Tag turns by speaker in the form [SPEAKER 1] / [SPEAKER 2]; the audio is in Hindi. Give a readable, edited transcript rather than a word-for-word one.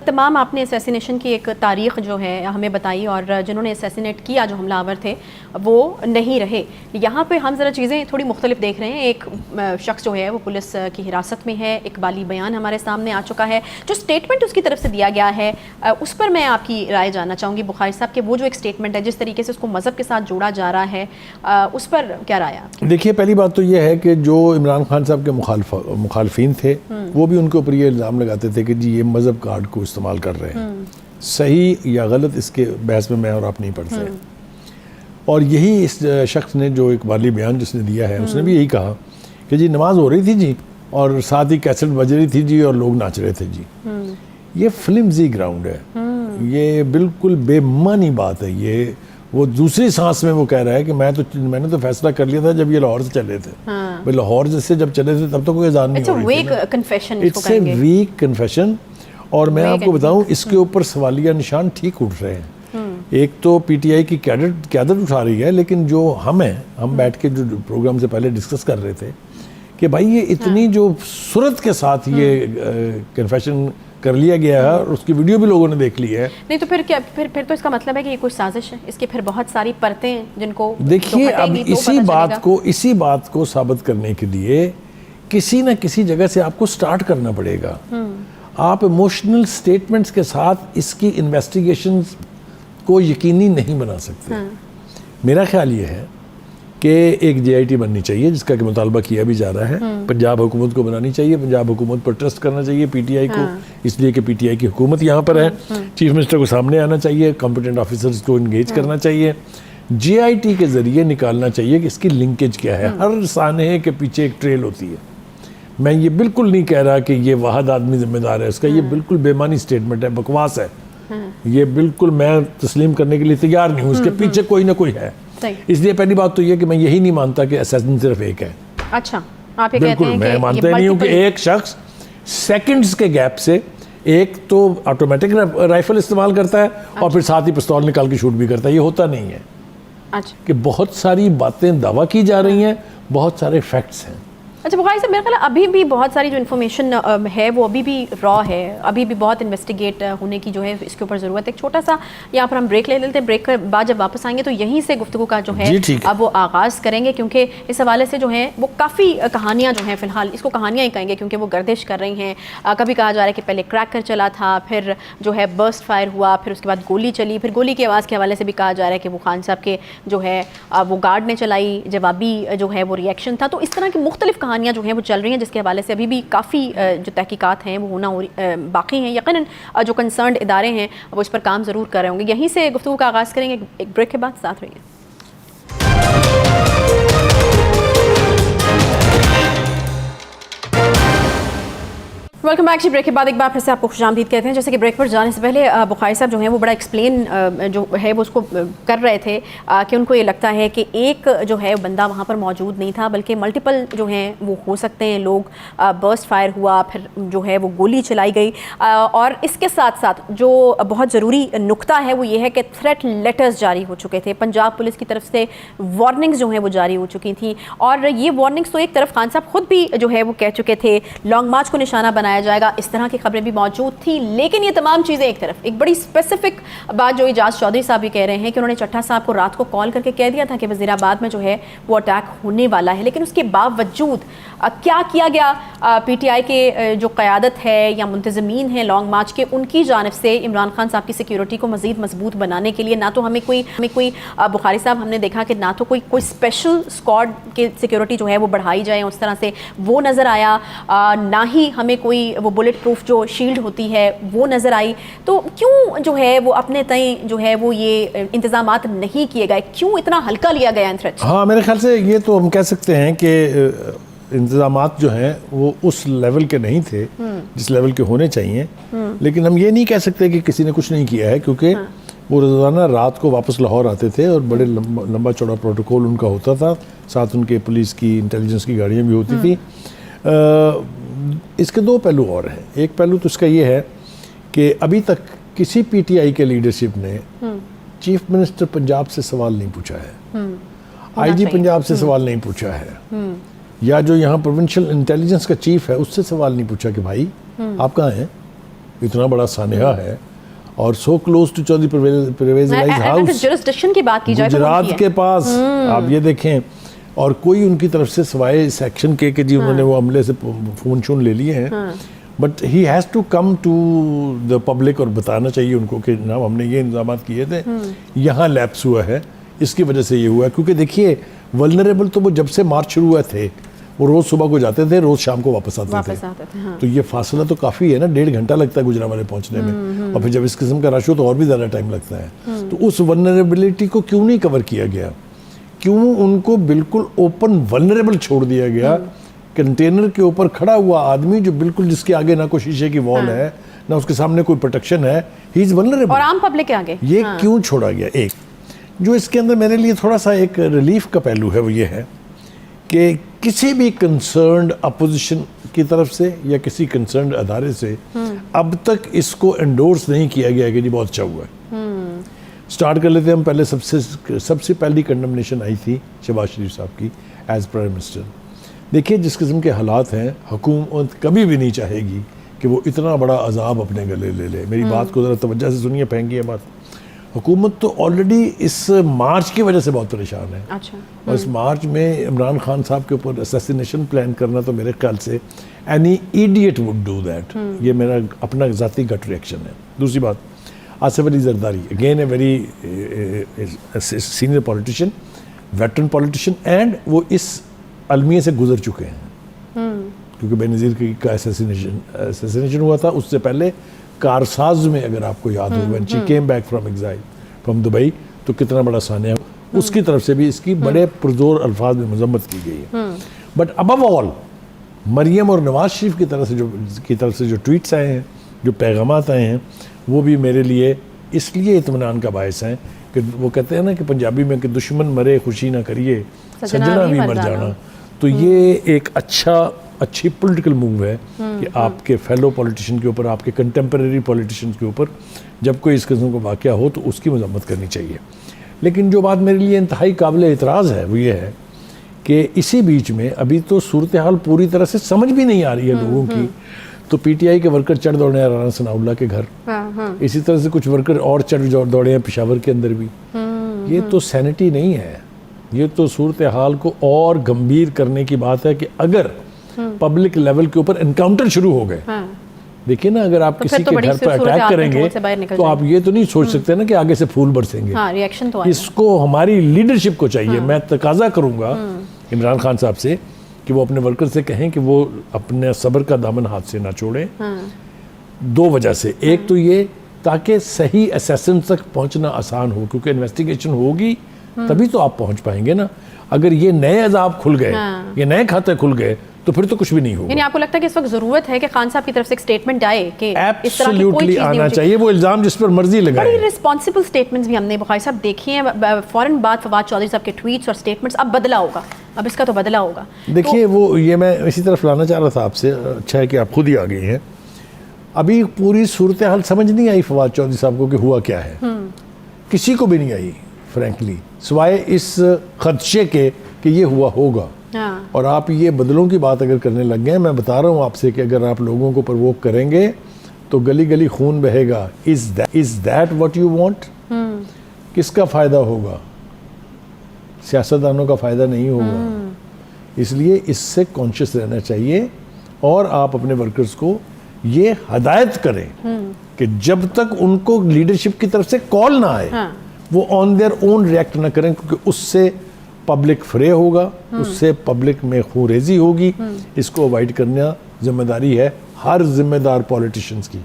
[SPEAKER 1] तमाम आपने असैसिनेशन की एक तारीख़ जो है हमें बताई, और जिन्होंने असैसिनेट किया जो हमलावर थे वो नहीं रहे। यहाँ पे हम ज़रा चीज़ें थोड़ी मुख्तलिफ देख रहे हैं। एक शख्स जो है वो पुलिस की हिरासत में है, इकबाली बयान हमारे सामने आ चुका है, जो स्टेटमेंट उसकी तरफ से दिया गया है उस पर मैं आपकी राय जानना चाहूँगी बुखारी साहब के। वो जो एक स्टेटमेंट है, जिस तरीके से उसको मज़हब के साथ जोड़ा जा रहा है, उस पर क्या राय है आपकी?
[SPEAKER 2] देखिए, पहली बात तो ये है कि जो इमरान खान साहब के मुखालफिन थे वो भी उनके ऊपर ये इल्ज़ाम लगाते थे कि जी ये मज़हब कार्ड को इस्तेमाल कर रहे हैं। सही या गलत इसके बहस में मैं और आप नहीं पढ़ते हैं। और यही इस शख्स ने जो इकबाली बयान जिसने दिया है उसने भी यही कहा कि जी नमाज हो रही थी जी और साथ ही कैसेट बज रही थी जी और लोग नाच रहे थे जी। ये फ्लिमजी ग्राउंड है, ये बिल्कुल बेमानी बात है। ये वो दूसरी सांस में वो कह रहा है कि मैंने तो फैसला कर लिया था जब ये लाहौर से चले थे। भाई लाहौर से जब चले थे तब तो कोई अज़ान नहीं हो रही थी ना। It's a weak confession. और मैं आपको बताऊं, इसके ऊपर सवालिया निशान ठीक उठ रहे हैं। एक तो पीटीआई की क्यादत उठा रही है, लेकिन जो हम बैठ के जो प्रोग्राम से पहले डिस्कस कर रहे थे कि भाई ये इतनी जो सूरत के साथ ये कन्फेशन कर लिया गया है और उसकी वीडियो भी लोगों ने देख ली है।
[SPEAKER 1] नहीं तो फिर क्या, फिर तो इसका मतलब है कि ये कोई साजिश है, इसके फिर बहुत सारी परतें जिनको
[SPEAKER 2] देखिए। अब इसी बात को साबित करने के लिए किसी न किसी जगह से आपको स्टार्ट करना पड़ेगा। आप इमोशनल स्टेटमेंट्स के साथ इसकी इन्वेस्टिगेशन को यकीनी नहीं बना सकते। मेरा ख्याल ये है कि एक JIT बननी चाहिए, जिसका कि मुतालबा किया भी जा रहा है। पंजाब हुकूमत को बनानी चाहिए, पंजाब हुकूमत पर ट्रस्ट करना चाहिए PTI को, इसलिए कि PTI की हुकूमत यहाँ पर है। चीफ मिनिस्टर को सामने आना चाहिए, कॉम्पिटेंट ऑफिसर्स को इंगेज करना चाहिए, JIT के ज़रिए निकालना चाहिए कि इसकी लिंकेज क्या है। हर सानहे के पीछे एक ट्रेल होती है। मैं ये बिल्कुल नहीं कह रहा कि ये वाहद आदमी जिम्मेदार है इसका, ये बिल्कुल बेमानी स्टेटमेंट है, बकवास है। ये बिल्कुल मैं तस्लीम करने के लिए तैयार नहीं हूँ, इसके पीछे कोई ना कोई है। इसलिए पहली बात तो ये कि मैं यही नहीं मानता कि असैसिन सिर्फ एक है।
[SPEAKER 1] अच्छा, आप ये कहते हैं
[SPEAKER 2] मैं मानता ही नहीं हूँ कि एक शख्स सेकंड्स के गैप से एक तो ऑटोमेटिक राइफल इस्तेमाल करता है और फिर साथ ही पिस्तौल निकाल के शूट भी करता है। ये होता नहीं है।
[SPEAKER 1] अच्छा,
[SPEAKER 2] कि बहुत सारी बातें दावा की जा रही हैं, बहुत सारे फैक्ट्स हैं।
[SPEAKER 1] अच्छा बुखारी साहब, मेरा ख्याल है अभी भी बहुत सारी जो इन्फॉर्मेशन है वो अभी भी रॉ है, अभी भी बहुत इन्वेस्टिगेट होने की जो है इसके ऊपर ज़रूरत है। एक छोटा सा यहाँ पर हम ब्रेक ले लेते हैं। ब्रेक के बाद जब वापस आएंगे तो यहीं से गुफ्तगू का जो है अब वो आगाज़ करेंगे, क्योंकि इस हवाले से जो है वो काफ़ी कहानियाँ जो हैं, फ़िलहाल इसको कहानियाँ ही कहेंगे क्योंकि वो गर्दिश कर रही हैं। कभी कहा जा रहा है कि पहले क्रैकर चला था, फिर जो है बर्स्ट फायर हुआ, फिर उसके बाद गोली चली, फिर गोली की आवाज़ के हवाले से भी कहा जा रहा है कि वो खान साहब के जो है वो गार्ड ने चलाई, जवाबी जो है वो रिएक्शन था। तो इस तरह की मुख्तलिफ कहानियाँ जो हैं वो चल रही हैं, जिसके हवाले से अभी भी काफ़ी जो तहकीकात हैं वो होना बाकी हैं। यकीनन जो कंसर्न्ड इदारे हैं वो इस पर काम ज़रूर कर रहे होंगे। यहीं से गुफ्तगू का आगाज़ करेंगे। एक ब्रेक के बाद साथ रहिए। Welcome back. जी, ब्रेक के बाद एक बार फिर से आपको खुशामदीद कहते हैं। जैसे कि ब्रेक पर जाने से पहले बुखारी साहब जो हैं वो बड़ा एक्सप्लेन जो है वो उसको कर रहे थे कि उनको ये लगता है कि एक जो है बंदा वहाँ पर मौजूद नहीं था, बल्कि मल्टीपल जो हैं वो हो सकते हैं लोग। बर्स्ट फायर हुआ, फिर जो है वो गोली चलाई गई, और इसके साथ साथ जो बहुत ज़रूरी नुक्ता है वो ये है कि थ्रेट लेटर्स जारी हो चुके थे। पंजाब पुलिस की तरफ से वार्निंग्स जो हैं वो जारी हो चुकी थी, और ये वार्निंग्स तो एक तरफ खान साहब खुद भी जो है वो कह चुके थे लॉन्ग मार्च को निशाना बनाया जाएगा, इस तरह की खबरें भी मौजूद थी। लेकिन ये तमाम चीज़ें एक तरफ, एक बड़ी स्पेसिफिक बात जो एजाज चौधरी साहब भी कह रहे हैं कि उन्होंने चट्टा साहब को रात को कॉल करके कह दिया था कि वज़ीराबाद में जो है वो अटैक होने वाला है, लेकिन उसके बावजूद क्या किया गया PTI के जो क़यादत है या मुंतज़मीन हैं लॉन्ग मार्च के, उनकी जानिब से इमरान खान साहब की सिक्योरिटी को मज़ीद मजबूत बनाने के लिए ना तो हमें कोई बुखारी साहब हमने देखा कि ना तो कोई स्पेशल स्क्वाड की सिक्योरिटी जो है वो बढ़ाई जाए, उस तरह से वो नज़र आया, ना ही हमें कोई वो बुलेट प्रूफ जो शील्ड होती है वो नज़र आई। तो क्यों जो है वो अपने तय जो है वो ये इंतजामात नहीं किए गए, क्यों इतना हल्का लिया गया इन थ्रेट्स?
[SPEAKER 2] हाँ, मेरे ख्याल से ये तो हम कह सकते हैं कि इंतजामात जो हैं वो उस लेवल के नहीं थे जिस लेवल के होने चाहिए। लेकिन हम ये नहीं कह सकते कि किसी ने कुछ नहीं किया है, क्योंकि वो रोज़ाना रात को वापस लाहौर आते थे और बड़े लंबा चौड़ा प्रोटोकॉल उनका होता था, साथ उनके पुलिस की इंटेलिजेंस की गाड़ियाँ भी होती थी। इसके दो पहलू और हैं। एक पहलू तो इसका ये है कि अभी तक किसी PTI के लीडरशिप ने चीफ मिनिस्टर पंजाब से सवाल नहीं पूछा है, IG पंजाब से सवाल नहीं पूछा है, या जो यहाँ प्रोविंशियल इंटेलिजेंस का चीफ है उससे सवाल नहीं पूछा कि भाई आप कहाँ हैं, इतना बड़ा सानिया है और so close to Chaudhry Pervaiz Elahi's house,
[SPEAKER 1] jurisdiction की बात की जाए तो
[SPEAKER 2] गुजरात
[SPEAKER 1] उनकी है।
[SPEAKER 2] के पास, आप ये देखें, और कोई उनकी तरफ से सवाए सेक्शन के जी उन्होंने वो अमले से फ़ोन शोन ले लिए हैं, but he has to come to the public और बताना चाहिए उनको कि जनाब हमने ये इंतजाम किए थे, यहाँ लैप्स हुआ है, इसकी वजह से ये हुआ है। क्योंकि देखिए वल्नरेबल तो वो जब से मार्च शुरू हुए थे, वो रोज़ सुबह को जाते थे, रोज़ शाम को वापस आते थे।
[SPEAKER 1] हाँ।
[SPEAKER 2] तो ये फासला तो काफ़ी है ना, 1.5 घंटा लगता है गुजरांवाले पहुंचने में, और फिर जब इस किस्म का रश हो तो और भी ज़्यादा टाइम लगता है। तो उस वल्नरेबिलिटी को क्यों नहीं कवर किया गया, क्यों उनको बिल्कुल ओपन वल्नरेबल छोड़ दिया गया? कंटेनर के ऊपर खड़ा हुआ आदमी जो बिल्कुल जिसके आगे ना कोई शीशे की वॉल है, ना उसके सामने कोई प्रोटेक्शन है, ही इज़ वल्नरेबल।
[SPEAKER 1] और आम पब्लिक के आगे
[SPEAKER 2] ये क्यों छोड़ा गया? एक जो इसके अंदर मेरे लिए थोड़ा सा एक रिलीफ का पहलू है वो ये है कि किसी भी कंसर्न्ड अपोजिशन की तरफ से या किसी कंसर्न्ड अदारे से अब तक इसको एंडोर्स नहीं किया गया कि जी बहुत अच्छा हुआ है। स्टार्ट कर लेते हैं हम पहले, सबसे पहली कंडमनेशन आई थी शहबाज शरीफ साहब की एज प्राइम मिनिस्टर। देखिए जिस किस्म के हालात हैं, हुकूमत कभी भी नहीं चाहेगी कि वो इतना बड़ा अजाब अपने गले ले ले। मेरी बात को ज़रा तवज्जो से सुनिए, फेंकी है बात। हुकूमत तो ऑलरेडी इस मार्च की वजह से बहुत परेशान है।
[SPEAKER 1] अच्छा।
[SPEAKER 2] और इस मार्च में इमरान खान साहब के ऊपर असैसिनेशन प्लान करना तो मेरे ख्याल से any idiot would do that. ये मेरा अपना ज़ाती गट रिएक्शन है। दूसरी बात, Asif Ali Zardari, again a very senior politician, veteran politician, and वो इस अलमिये से गुजर चुके हैं। क्योंकि बेनज़ीर का असैसिनेशन हुआ था, उससे पहले कारसाज में, अगर आपको याद हो, when she came back from exile from Dubai, तो कितना बड़ा सानिया, उसकी तरफ से भी इसकी बड़े पुरजोर अल्फाज में मजम्मत की गई है। बट अबव ऑल मरियम और नवाज शरीफ की तरफ से जो ट्वीट्स आए हैं, जो पैगामात आए हैं, वो भी मेरे लिए इसलिए इत्मीनान का बायस हैं कि वो कहते हैं ना कि पंजाबी में कि दुश्मन मरे खुशी ना करिए, सजना भी मर जाना। तो ये एक अच्छी पॉलिटिकल मूव है कि आपके फेलो पॉलिटिशियन के ऊपर, आपके कंटेम्प्रेरी पॉलिटिशियन के ऊपर जब कोई इस किस्म का वाक़या हो तो उसकी मजम्मत करनी चाहिए। लेकिन जो बात मेरे लिए इंतहाई काबिल एतराज़ है वो ये है कि इसी बीच में अभी तो सूरत हाल पूरी तरह से समझ भी नहीं आ रही है लोगों की। तो पीटीआई के वर्कर चढ़ दौड़े हैं राना सनाउल्लाह के घर, इसी तरह से कुछ वर्कर और चढ़ दौड़े हैं पेशावर के अंदर भी। ये तो सैनिटी नहीं है, ये तो सूरत हाल को और गंभीर करने की बात है कि अगर पब्लिक लेवल के ऊपर एनकाउंटर शुरू हो गए। देखिए ना, अगर आप
[SPEAKER 1] तो
[SPEAKER 2] किसी के घर पर अटैक करेंगे तो आप ये तो नहीं सोच सकते ना कि आगे से फूल बरसेंगे।
[SPEAKER 1] रिएक्शन तो
[SPEAKER 2] इसको हमारी लीडरशिप को चाहिए। मैं तकाजा करूंगा इमरान खान साहब से कि वो अपने वर्कर से कहें कि वो अपने सब्र का दामन हाथ से ना छोड़ें। दो वजह से, एक तो ये ताकि सही असैसिन तक पहुंचना आसान हो, क्योंकि इन्वेस्टिगेशन होगी तभी तो आप पहुंच पाएंगे ना। अगर ये नए अजाब खुल गए, ये नए खाते खुल गए, तो फिर तो कुछ भी नहीं होगा।
[SPEAKER 1] यानी आपको लगता है कि इस वक्त जरूरत है कि खान साहब की तरफ से एक स्टेटमेंट आए कि इस तरह की कोई चीज नहीं
[SPEAKER 2] आना चाहिए। वो इल्जाम जिस पर मर्जी लगाए।
[SPEAKER 1] बड़ी रिस्पॉन्सिबल स्टेटमेंट्स भी हमने बुखारी साहब देखी हैं। फौरन बाद फवाद चौधरी साहब के ट्वीट्स और स्टेटमेंट्स, अब बदला होगा, अब इसका तो बदला होगा।
[SPEAKER 2] देखिए वो ये मैं इसी तरफ लाना चाह रहा था आपसे, अच्छा है कि आप खुद ही आ गई हैं। अभी पूरी सूरत हाल समझ नहीं आई फवाद चौधरी साहब को कि हुआ क्या है, किसी को भी नहीं आई फ्रैंकली, सिवाय इस खदशे के कि ये हुआ होगा। और आप ये बदलों की बात अगर करने लग गए, मैं बता रहा हूँ आपसे कि अगर आप लोगों को प्रवोक करेंगे तो गली गली खून बहेगा। Is that what you want? किसका फ़ायदा होगा? सियासतदानों का फ़ायदा नहीं होगा। इसलिए इससे कॉन्शियस रहना चाहिए और आप अपने वर्कर्स को ये हदायत करें कि जब तक उनको लीडरशिप की तरफ से कॉल ना आए वो ऑन देयर ओन रिएक्ट ना करें, क्योंकि उससे पब्लिक फ्रे होगा, उससे पब्लिक में खूरेजी होगी। इसको अवॉइड करना जिम्मेदारी है हर जिम्मेदार पॉलिटिशियंस की।